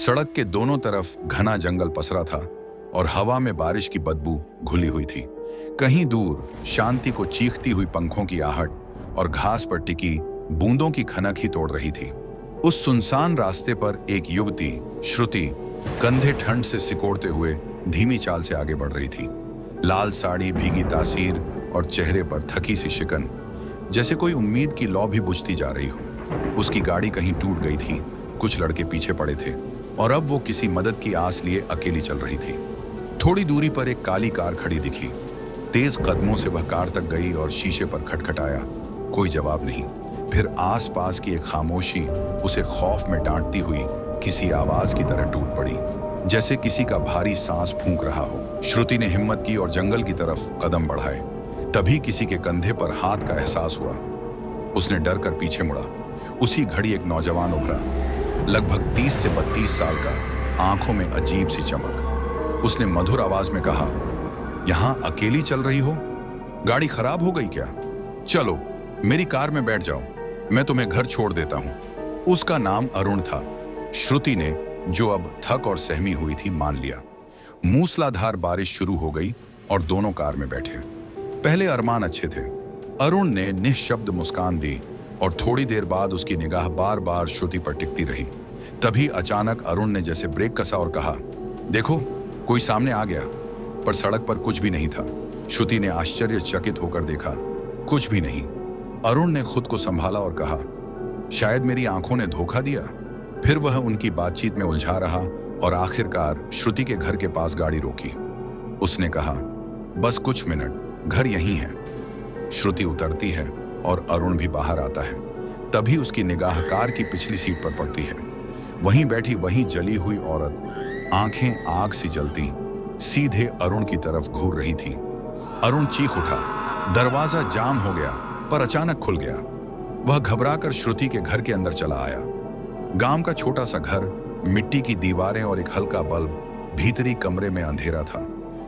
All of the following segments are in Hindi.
सड़क के दोनों तरफ घना जंगल पसरा था और हवा में बारिश की बदबू घुली हुई थी। कहीं दूर शांति को चीखती हुई पंखों की आहट और घास पर टिकी बूंदों की खनक ही तोड़ रही थी। उस सुनसान रास्ते पर एक युवती श्रुति कंधे ठंड से सिकोड़ते हुए धीमी चाल से आगे बढ़ रही थी। लाल साड़ी, भीगी तासीर और चेहरे पर थकी सी शिकन, जैसे कोई उम्मीद की लौ भी बुझती जा रही हो। उसकी गाड़ी कहीं टूट गई थी, कुछ लड़के पीछे पड़े थे और अब वो किसी मदद की आस लिए अकेली चल रही थी। थोड़ी दूरी पर एक काली कार खड़ी दिखी। तेज कदमों से वह कार तक गई और शीशे पर खटखटाया। कोई जवाब नहीं। फिर आसपास की एक खामोशी उसे खौफ में डांटती हुई किसी आवाज की तरह टूट पड़ी, जैसे किसी का भारी सांस फूंक रहा हो। श्रुति ने हिम्मत की और जंगल की तरफ कदम बढ़ाए। तभी किसी के कंधे पर हाथ का एहसास हुआ। उसने डर कर पीछे मुड़ा। उसी घड़ी एक नौजवान उभरा, लगभग 30 से 32 साल का, आंखों में अजीब सी चमक। उसने मधुर आवाज में कहा, यहां अकेली चल रही हो? गाड़ी खराब हो गई क्या? चलो मेरी कार में बैठ जाओ, मैं तुम्हें घर छोड़ देता हूं। उसका नाम अरुण था। श्रुति ने, जो अब थक और सहमी हुई थी, मान लिया। मूसलाधार बारिश शुरू हो गई और दोनों कार में बैठे। पहले अरमान अच्छे थे। अरुण ने निःशब्द मुस्कान दी और थोड़ी देर बाद उसकी निगाह बार बार श्रुति पर टिकती रही। तभी अचानक अरुण ने जैसे ब्रेक कसा और कहा, देखो कोई सामने आ गया। पर सड़क पर कुछ भी नहीं था। श्रुति ने आश्चर्यचकित होकर देखा, कुछ भी नहीं। अरुण ने खुद को संभाला और कहा, शायद मेरी आंखों ने धोखा दिया। फिर वह उनकी बातचीत में उलझा रहा और आखिरकार श्रुति के घर के पास गाड़ी रोकी। उसने कहा, बस कुछ मिनट, घर यहीं है। श्रुति उतरती है और अरुण भी बाहर आता है। तभी उसकी निगाह कार की पिछली सीट पर पड़ती है। वहीं बैठी वहीं जली हुई औरत, आंखें आग सी जलती, सीधे अरुण की तरफ घूर रही थी। अरुण चीख उठा। दरवाजा जाम हो गया, पर अचानक खुल गया। वह घबराकर श्रुति के घर के अंदर चला आया। गांव का छोटा सा घर, मिट्टी की दीवारें और एक हल्का बल्ब। भीतरी कमरे में अंधेरा था।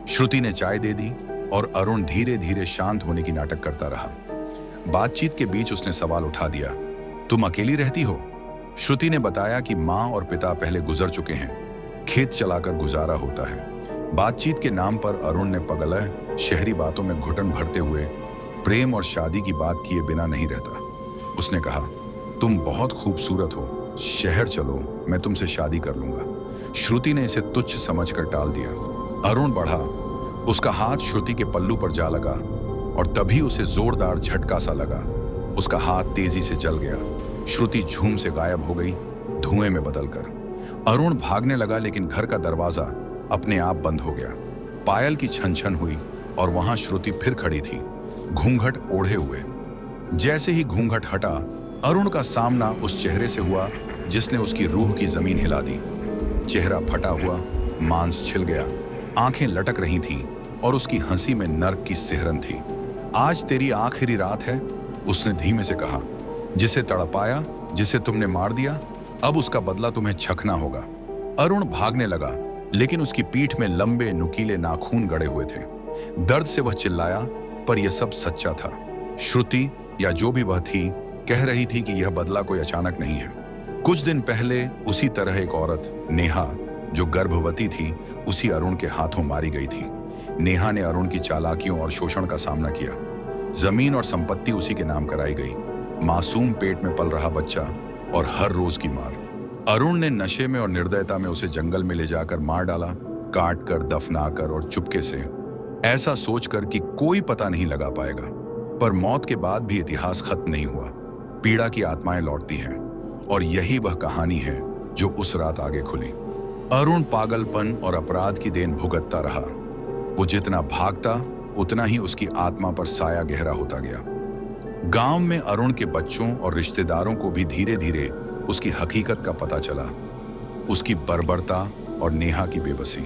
श्रुति ने चाय दे दी और अरुण धीरे धीरे शांत होने की नाटक करता रहा। बातचीत के बीच उसने सवाल उठा दिया, तुम अकेली रहती हो? श्रुति ने बताया कि माँ और पिता पहले गुजर चुके हैं, खेत चलाकर गुजारा होता है। बातचीत के नाम पर अरुण ने पगलह शहरी बातों में घुटन भरते हुए प्रेम और शादी की बात किए बिना नहीं रहता। उसने कहा, तुम बहुत खूबसूरत हो, शहर चलो, मैं तुमसे शादी कर लूंगा। श्रुति ने इसे तुच्छ समझकर टाल दिया। अरुण बढ़ा। उसका हाथ श्रुति के पल्लू पर जा लगा और तभी उसे जोरदार झटका सा लगा। उसका हाथ तेजी से जल गया। श्रुति झूम से गायब हो गई, धुएं में बदलकर। अरुण भागने लगा, लेकिन घर का दरवाजा अपने आप बंद हो गया। पायल की छन छन हुई और वहां श्रुति फिर खड़ी थी, घूंघट ओढ़े हुए। जैसे ही घूंघट हटा, अरुण का सामना उस चेहरे से हुआ जिसने उसकी रूह की जमीन हिला दी। चेहरा फटा हुआ, मांस छिल गया, आंखें लटक रही थीं और उसकी हंसी में नर्क की सिहरन थी। आज तेरी आखिरी रात है, उसने धीमे से कहा। जिसे तड़पाया, जिसे तुमने मार दिया, अब उसका बदला तुम्हें चखना होगा। अरुण भागने लगा, लेकिन उसकी पीठ में लंबे नुकीले नाखून गड़े हुए थे। दर्द से वह चिल्लाया, पर यह सब सच्चा था। श्रुति, या जो भी वह थी, कह रही थी कि यह बदला कोई अचानक नहीं है। कुछ दिन पहले उसी तरह एक औरत, नेहा, जो गर्भवती थी, उसी अरुण के हाथों मारी गई थी। नेहा ने अरुण की चालाकियों और शोषण का सामना किया। जमीन और संपत्ति उसी के नाम कराई गई। मासूम पेट में पल रहा बच्चा और हर रोज की मार। अरुण ने नशे में और निर्दयता में उसे जंगल में ले जाकर मार डाला, काट कर, दफना कर और चुपके से, ऐसा सोचकर कि कोई पता नहीं लगा पाएगा। पर मौत के बाद भी इतिहास खत्म नहीं हुआ। पीड़ा की आत्माएं लौटती हैं और यही वह कहानी है जो उस रात आगे खुली। अरुण पागलपन और अपराध की देन भुगतता रहा। वो जितना भागता, उतना ही उसकी आत्मा पर साया गहरा होता गया। गांव में अरुण के बच्चों और रिश्तेदारों को भी धीरे धीरे उसकी हकीकत का पता चला, उसकी बर्बरता और नेहा की बेबसी।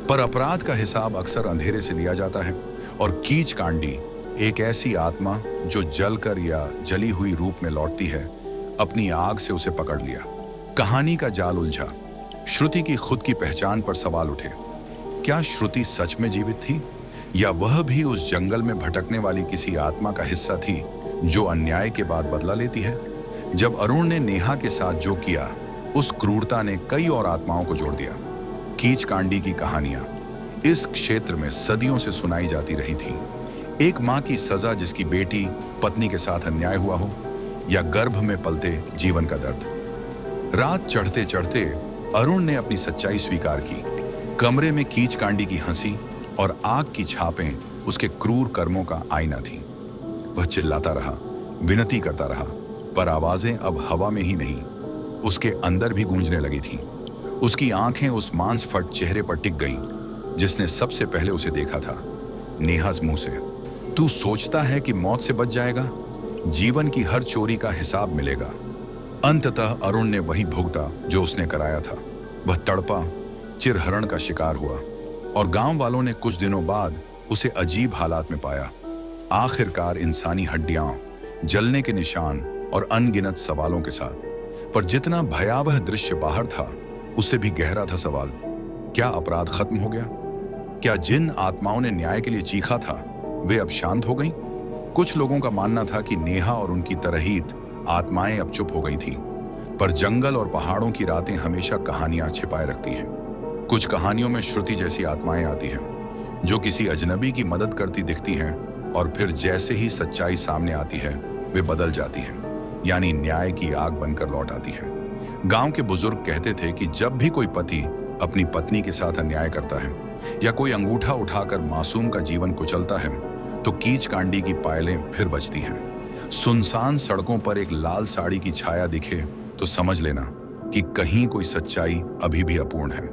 पर अपराध का हिसाब अक्सर अंधेरे से लिया जाता है और कीच कांडी, एक ऐसी आत्मा जो जलकर या जली हुई रूप में लौटती है, अपनी आग से उसे पकड़ लिया। कहानी का जाल उलझा। श्रुति की खुद की पहचान पर सवाल उठे। क्या श्रुति सच में जीवित थी, या वह भी उस जंगल में भटकने वाली किसी आत्मा का हिस्सा थी जो अन्याय के बाद बदला लेती है? जब अरुण ने नेहा के साथ जो किया, उस क्रूरता ने कई और आत्माओं को जोड़ दिया। कीच कांडी की कहानियां इस क्षेत्र में सदियों से सुनाई जाती रही थी। एक माँ की सजा जिसकी बेटी पत्नी के साथ अन्याय हुआ हो, या गर्भ में पलते जीवन का दर्द। रात चढ़ते चढ़ते अरुण ने अपनी सच्चाई स्वीकार की। कमरे में कीच कांडी की हंसी और आग की छापें उसके क्रूर कर्मों का आईना थीं। वह चिल्लाता रहा, विनती करता रहा, पर आवाजें अब हवा में ही नहीं, उसके अंदर भी गूंजने लगी थीं। उसकी आंखें उस मांस फट चेहरे पर टिक गईं जिसने सबसे पहले उसे देखा था, नेहा मुंह से। तू सोचता है कि मौत से बच जाएगा? जीवन की हर चोरी का हिसाब मिलेगा। अंततः अरुण ने वही भुगता जो उसने कराया था। वह तड़पा, चिरहरण का शिकार हुआ, और गांव वालों ने कुछ दिनों बाद उसे अजीब हालात में पाया। आखिरकार इंसानी हड्डियां, जलने के निशान और अनगिनत सवालों के साथ। पर जितना भयावह दृश्य बाहर था, उससे भी गहरा था सवाल। क्या अपराध खत्म हो गया? क्या जिन आत्माओं ने न्याय के लिए चीखा था, वे अब शांत हो गईं? कुछ लोगों का मानना था कि नेहा और उनकी तरहीत आत्माएं अब चुप हो गई थीं। पर जंगल और पहाड़ों की रातें हमेशा कहानियां छिपाए रखती हैं। कुछ कहानियों में श्रुति जैसी आत्माएं आती हैं, जो किसी अजनबी की मदद करती दिखती हैं, और फिर जैसे ही सच्चाई सामने आती है, वे बदल जाती हैं, यानी न्याय की आग बनकर लौट आती हैं। गांव के बुजुर्ग कहते थे कि जब भी कोई पति अपनी पत्नी के साथ अन्याय करता है, या कोई अंगूठा उठाकर मासूम का जीवन कुचलता है, तो कीच कांडी की पायलें फिर बजती हैं। सुनसान सड़कों पर एक लाल साड़ी की छाया दिखे तो समझ लेना कि कहीं कोई सच्चाई अभी भी अपूर्ण है।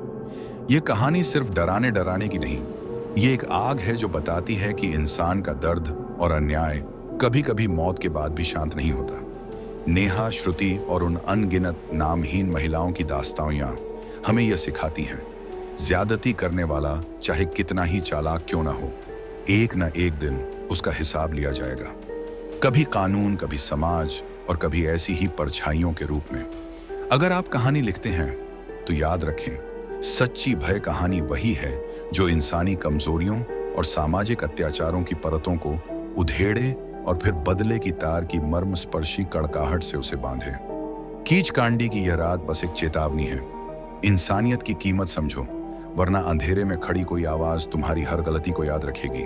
ये कहानी सिर्फ डराने डराने की नहीं, ये एक आग है जो बताती है कि इंसान का दर्द और अन्याय कभी कभी मौत के बाद भी शांत नहीं होता। नेहा, श्रुति और उन अनगिनत नामहीन महिलाओं की दास्तानियां हमें यह सिखाती हैं, ज्यादती करने वाला चाहे कितना ही चालाक क्यों ना हो, एक न एक दिन उसका हिसाब लिया जाएगा। कभी कानून, कभी समाज, और कभी ऐसी ही परछाइयों के रूप में। अगर आप कहानी लिखते हैं तो याद रखें, सच्ची भय कहानी वही है जो इंसानी कमजोरियों और सामाजिक अत्याचारों की परतों को उधेड़े और फिर बदले की तार की मर्मस्पर्शी कड़काहट से उसे बांधे। कीच कांडी की यह रात बस एक चेतावनी है। इंसानियत की कीमत समझो, वरना अंधेरे में खड़ी कोई आवाज तुम्हारी हर गलती को याद रखेगी।